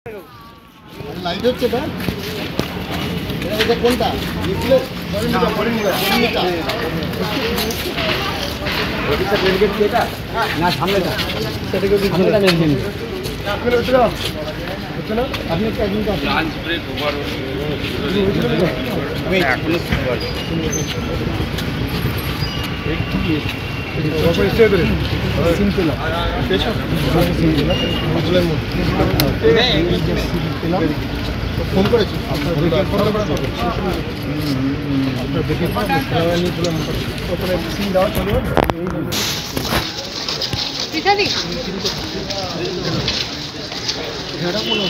Light হচ্ছে এটা এটা কোনটা রিপ্লেস ওটা মেন গেট এটা না সামনেটা সেটাকে সামনেটা মেন গেট আপনি উঠলো উঠলো আপনি কি একদিন তো লাঞ্চ ব্রেক ওভার আমি এখনো সুপার এক কি ওপরে স্টে করে সিম্পল পেছন সিম্পল বুঝলেন ফোন করেছি আপনার ফোন করা যাবে আপনার দেখে নিয়ে দিলাম ওপরে সিম দেওয়া চলবে পিছাদি এটা কোন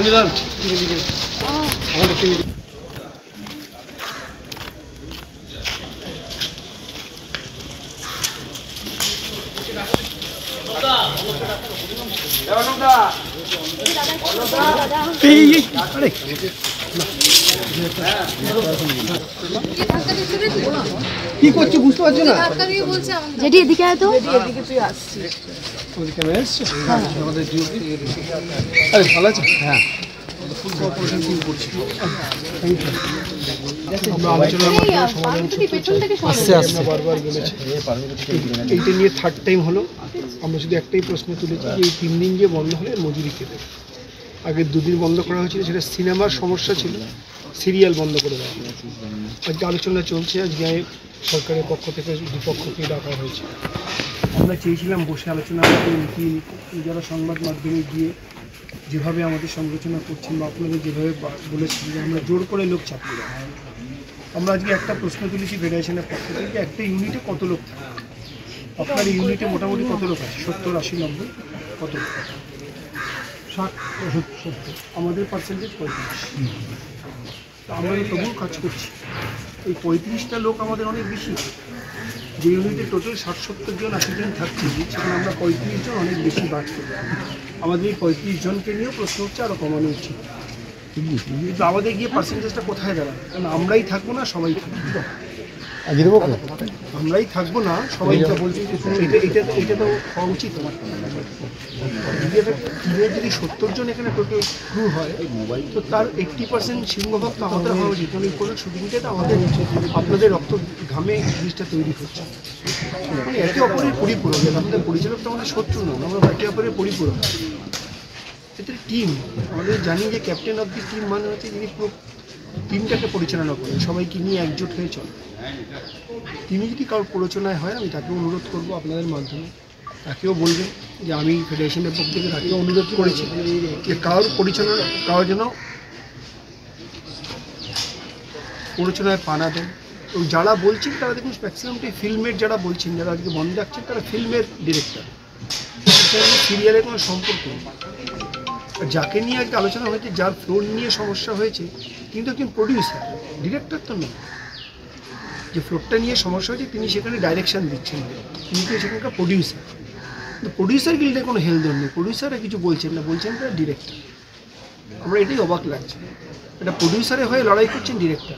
নিলাম আমাদের টিভি কি করছো বুঝতে পারছো না যেটি এদিকে আয় তো আমাদের আরে ভালো আছে হ্যাঁ ফুল কর্পোরেশন টিম করছি আমরা আলোচনার মাধ্যমে সমাধান আস্তে আস্তে বারবার বলেছি এইটা নিয়ে থার্ড টাইম হলো আমরা শুধু একটাই প্রশ্ন তুলেছি যে এই 3 দিন যে বন্ধ হলে মজুরি কে দেবে আগে 2 দিন বন্ধ করা হয়েছিল সেটা সিনেমার সমস্যা ছিল সিরিয়াল বন্ধ করে দেওয়া আজকে আলোচনা চলছে আজকে সরকারের পক্ষ থেকে দুপক্ষকে ডাকা হয়েছে আমরা চেয়েছিলাম বসে আলোচনা করতে নীতি যারা সংবাদ মাধ্যমে গিয়ে যেভাবে আমাদের সমালোচনা করছেন বা আপনাদের যেভাবে বলেছেন যে আমরা জোর করে লোক চাপিয়ে দেওয়া আমরা আজকে একটা প্রশ্ন তুলেছি ফেডারেশনের পক্ষ থেকে একটা ইউনিটে কত লোক থাকে আপনার ইউনিটে মোটামুটি কত লোক আছে 70, 80, 90 কত লোক 60, 70 আমাদের পার্সেন্টেজ 35 আমরা তবুও কাজ করছি এই 35টা লোক আমাদের অনেক বেশি যে ইউনিটে টোটাল 60-70 জন 80 জন থাকছে সেখানে আমরা 35 জন অনেক বেশি বাড়ছে আমাদের এই 35 জনকে নিয়েও প্রশ্ন হচ্ছে আরও কমানো উচিত কিন্তু আমাদের গিয়ে পার্সেন্টেজটা কোথায় দাঁড়াবে কারণ আমরাই থাকবো না সবাই থাকবো আমরাই থাকবো না সবাই বলছি এটা তো হওয়া উচিত আমার যদি একটা টিমের যদি 70 জন এখানে টোটাল ক্রু হয় তো তার 80% সিংহভাগ তো আমাদের হওয়া উচিত কারণ এই কোনো শুটিংটা তো আমাদের আপনাদের রক্ত ঘামে জিনিসটা তৈরি হচ্ছে মানে একে অপরের পরিপূরক আমাদের পরিচালক তো আমাদের শত্রু নয় আমরা একে অপরের পরিপূরক এটা টিম আমাদের জানি যে ক্যাপ্টেন অফ দি টিম মানে হচ্ছে যিনি পুরো টিমটাকে পরিচালনা করেন সবাইকে নিয়ে একজোট হয়ে চলে তিনি যদি কারোর প্ররোচনায় হয় আমি তাকেও অনুরোধ করবো আপনাদের মাধ্যমে তাকেও বলবেন যে আমি ফেডারেশনের পক্ষ থেকে তাকেও অনুরোধ করেছি যে কারোর যেন প্ররোচনায় পা না দেন এবং যারা বলছেন তারা দেখুন ম্যাক্সিমামটাই ফিল্মের যারা বলছেন যারা আজকে বন্ধ রাখছেন তারা ফিল্মের ডিরেক্টর সিরিয়ালের কোনো সম্পর্ক নেই যাকে নিয়ে আজকে আলোচনা হয়েছে যার ফ্লোর নিয়ে সমস্যা হয়েছে কিন্তু একজন প্রডিউসার ডিরেক্টর তো নয় যে ফ্লোরটা নিয়ে সমস্যা হয়েছে তিনি সেখানে ডাইরেকশান দিচ্ছেন তিনি তো সেখানকার প্রডিউসার কিন্তু প্রডিউসার গিল্ডে কোনো হেলদোল নেই প্রডিউসাররা কিছু বলছেন না বলছেন তারা ডিরেক্টর আমরা এটাই অবাক লাগছে এটা প্রডিউসারের হয়ে লড়াই করছেন ডিরেক্টর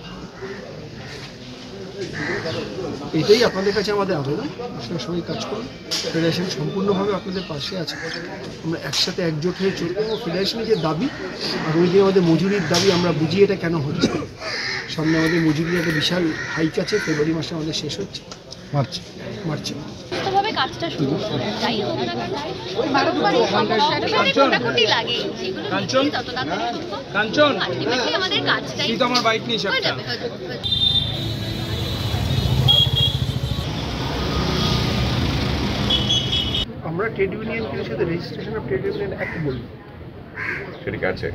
এটাই আপনাদের কাছে আমাদের আবেদন আপনারা সবাই কাজ করুন ফেডারেশন সম্পূর্ণভাবে আপনাদের পাশে আছে আমরা একসাথে একজোট হয়ে চলবো এবং ফেডারেশনের যে দাবি আগামী দিনে আমাদের মজুরির দাবি আমরা বুঝি এটা কেন হচ্ছে সামনে আমাদের মজুরির একটা বিশাল হাইক আছে ফেব্রুয়ারি মাসে আমাদের শেষ হচ্ছে মার্চে কাজটা শুরু যাই হোক না কাঞ্চন আমাদের কাজটাই তো আমার বাইক নিয়ে আমরা ট্রেড ইউনিয়নকে সাথে registration of trade union act বলি সেটা আছে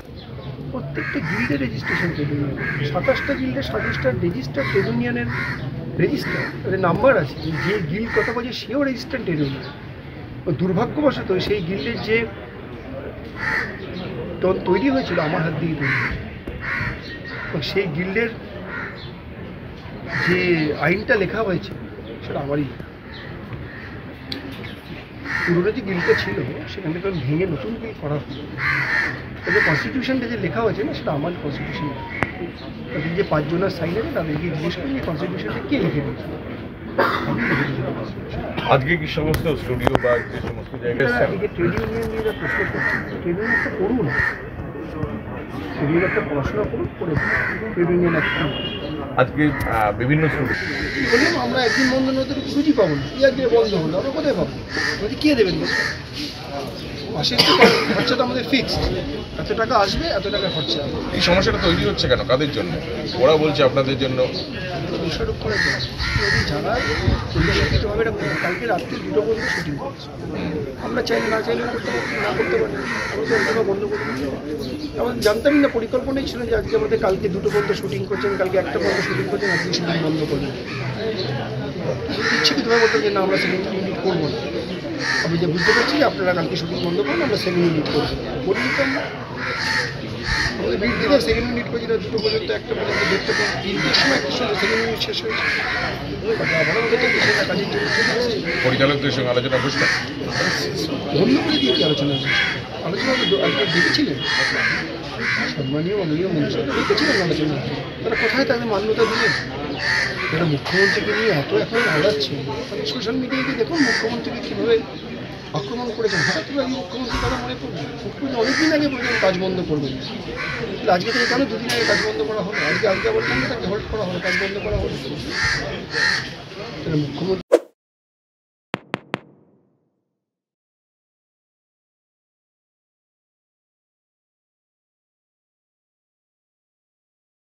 প্রত্যেকটা গিল্ডের রেজিস্ট্রেশন ট্রেড ইউনিয়ন 27টা গিল্ডের 27টা রেজিস্টার ট্রেড ইউনিয়নের রেজিস্টার ওদের নাম্বার আছে যে গিল্ড কথা বলছে সেও রেজিস্টার ট্রেড ইউনিয়ন দুর্ভাগ্যবশত সেই গিল্ডের যে তৈরি হয়েছিল আমার হাত দিয়ে তৈরি এবং সেই গিল্ডের যে আইনটা লেখা হয়েছে সেটা আমারই পুরোনো যে গিল্ডটা ছিল সেখান থেকে ভেঙে নতুন গিল্ড করা হলো তবে কনস্টিটিউশনটা যে লেখা হয়েছে না সেটা আমার কনস্টিটিউশন তাদের যে 5 জনের সাইন আছে তাদেরকে জিজ্ঞেস করি যে কনস্টিটিউশনটা কে লিখে দিয়েছে আজকে কি সমস্ত স্টুডিও বা যে সমস্ত জায়গায় এই যে ট্রেড ইউনিয়ন নিয়ে যা প্রশ্ন করছে, ট্রেড ইউনিয়ন একটা করুন, ট্রেড ইউনিয়ন একটা পড়াশোনা করুন, করে ট্রেড ইউনিয়ন একটা আজকে বিভিন্ন স্টুডিও বললাম আমরা একদিন বন্ধ না হতে সুযোগই পাবো না, এই একদিন বন্ধ হলো আমরা কোথায় পাবো? বলছি কে দেবেন? মাসের তো খরচা তো আমাদের ফিক্সড, এত টাকা আসবে, এত টাকা খরচা হবে। এই সমস্যাটা তৈরি হচ্ছে কেন, কাদের জন্য? ওরা বলছে আপনাদের জন্য। দোষারোপ করে দেয় যদি যারা পরিকল্পিতভাবে এটা করে। কালকে রাত্রে 2টো পর্যন্ত শুটিং করছে, আমরা চাইলে না চাইলে করতে না করতে পারি, আমরা তো ওটা বন্ধ করে দিচ্ছি। আমাদের জানতামই না, পরিকল্পনাই ছিল যে আজকে আমাদের কালকে 2টো পর্যন্ত শুটিং করছেন, কালকে 1টা পর্যন্ত শুটিং করছেন, আজকে শুটিং বন্ধ করবেন। ইচ্ছাকৃতভাবে বলতাম যে না আমরা সেকেন্ড ইউনিট করবো না, আমি যে বুঝতে পারছি যে আপনারা কালকে শুটিং বন্ধ করুন, আমরা সেকেন্ড ইউনিট করবো। বলে দিতাম আমাদের ভিড় দিলে সেকেন্ড ইউনিট করছি না, 2টো পর্যন্ত, 1টা পর্যন্ত, 1:30 পর্যন্ত, 3টের সময় একটা সময় সেকেন্ড ইউনিট শেষ হয়েছে। আবার আমাদের তো কিছু না, কাজের জন্য চলে আসছে। পরিচালকদের সঙ্গে আলোচনা বসবেন। ধন্য করে দিয়ে কি আলোচনা হয়েছে? আলোচনা আপনারা দেখেছিলেন, সম্মানীয় মাননীয় মন্ত্রী দেখেছিলেন আলোচনা, তারা কোথায় তাদের মান্যতা দিলেন? তারা মুখ্যমন্ত্রীকে নিয়ে এত এখন আওড়াচ্ছে, সোশ্যাল মিডিয়ায় গিয়ে দেখুন মুখ্যমন্ত্রীকে কীভাবে আক্রমণ করেছেন। হঠাৎ করে আগে মুখ্যমন্ত্রী কথা মনে পড়বে? মুখ্যমন্ত্রী অনেকদিন আগে বললেন কাজ বন্ধ করবেন, আজকে থেকে কেন 2 দিন আগে কাজ বন্ধ করা হলো? আজকে আবার কেন তাকে হোল্ড করা হলো, কাজ বন্ধ করা হলো? তাহলে মুখ্যমন্ত্রী